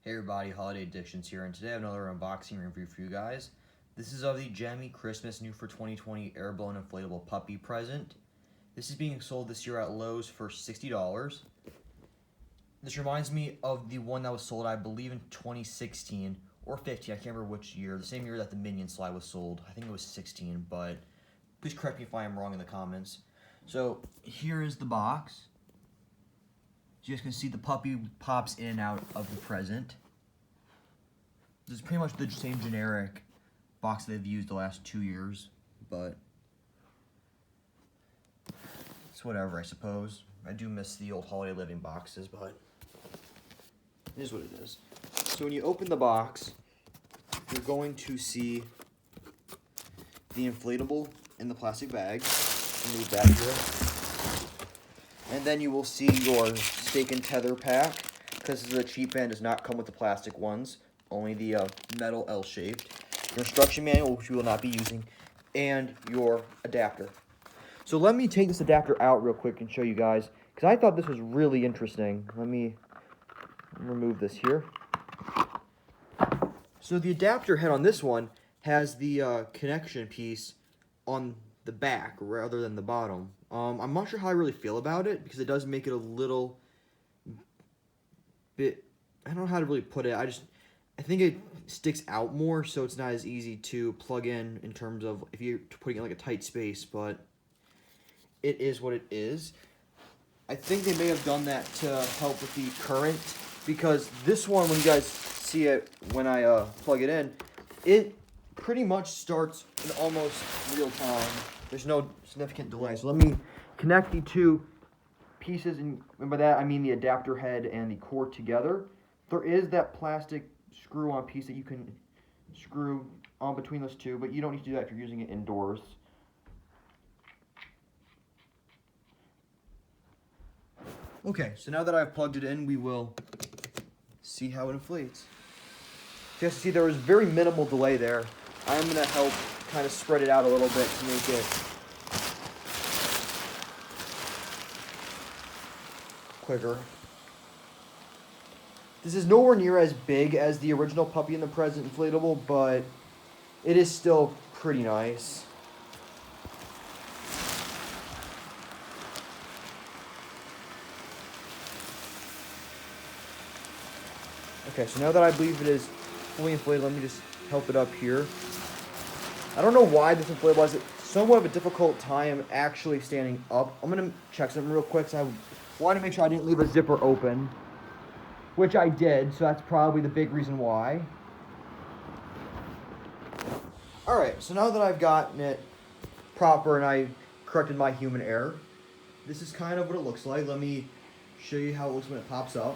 Hey everybody, Holiday Addictions here, and today I have another unboxing review for you guys. This is of the Gemmy Christmas New for 2020 Airblown Inflatable Puppy Present. This is being sold this year at Lowe's for $60. This reminds me of the one that was sold, I believe, in 2016 or 15. I can't remember which year. The same year that the Minion slide was sold. I think it was 16, but please correct me if I am wrong in the comments. So here is the box. So you guys can see the puppy pops in and out of the present. This is pretty much the same generic box they've used the last 2 years, but it's whatever, I suppose. I do miss the old Holiday Living boxes, but it is what it is. So when you open the box, you're going to see the inflatable in the plastic bag. Move that here. And then you will see your stake and tether pack, because this is a cheap band, does not come with the plastic ones, only the metal L-shaped. Your instruction manual, which we will not be using, and your adapter. So let me take this adapter out real quick and show you guys, because I thought this was really interesting. Let me remove this here. So the adapter head on this one has the connection piece on the back rather than the bottom. I'm not sure how I really feel about it, because it does make it a little bit, I don't know how to really put it. I think it sticks out more, so it's not as easy to plug in terms of if you're putting it in like a tight space, but it is what it is. I think they may have done that to help with the current, because this one, when you guys see it when I plug it in, it pretty much starts in almost real time. There's no significant delay. So let me connect the two pieces, and by that I mean the adapter head and the cord together. There is that plastic screw-on piece that you can screw on between those two, but you don't need to do that if you're using it indoors. Okay, so now that I've plugged it in, we will see how it inflates. So you guys see there was very minimal delay there. I'm going to help kind of spread it out a little bit to make it quicker. This is nowhere near as big as the original Puppy in the Present inflatable, but it is still pretty nice. Okay, so now that I believe it is fully inflated, let me just help it up here. I don't know why this inflatable has somewhat of a difficult time actually standing up. I'm going to check something real quick, so I wanted to make sure I didn't leave a zipper open, which I did, so that's probably the big reason why. Alright, so now that I've gotten it proper and I corrected my human error, this is kind of what it looks like. Let me show you how it looks when it pops up.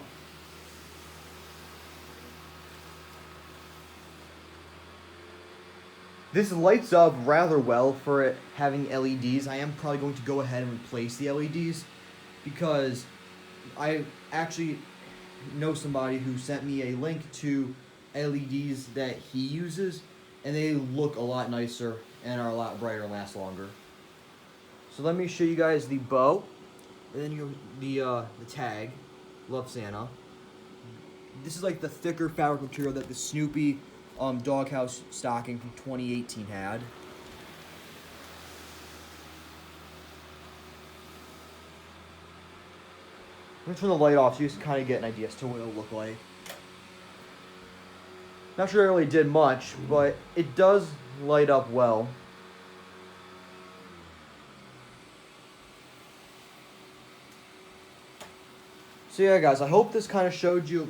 This lights up rather well for it having LEDs. I am probably going to go ahead and replace the LEDs, because I actually know somebody who sent me a link to LEDs that he uses, and they look a lot nicer and are a lot brighter and last longer. So let me show you guys the bow, and then the tag. Love Santa. This is like the thicker fabric material that the Snoopy doghouse stocking from 2018 had. I'm going to turn the light off so you can kind of get an idea as to what it'll look like. Not sure it really did much, but it does light up well. So yeah, guys, I hope this kind of showed you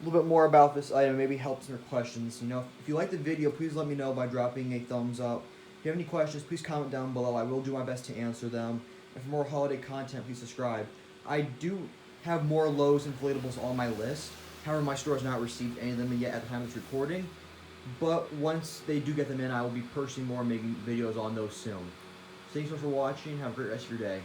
a little bit more about this item, maybe helps in your questions. You know, if you like the video, please let me know by dropping a thumbs up. If you have any questions, please comment down below. I will do my best to answer them. And for more holiday content, please subscribe. I do have more Lowe's inflatables on my list. However, my store has not received any of them yet at the time of this recording. But once they do get them in, I will be purchasing more and making videos on those soon. Thanks so much for watching. Have a great rest of your day.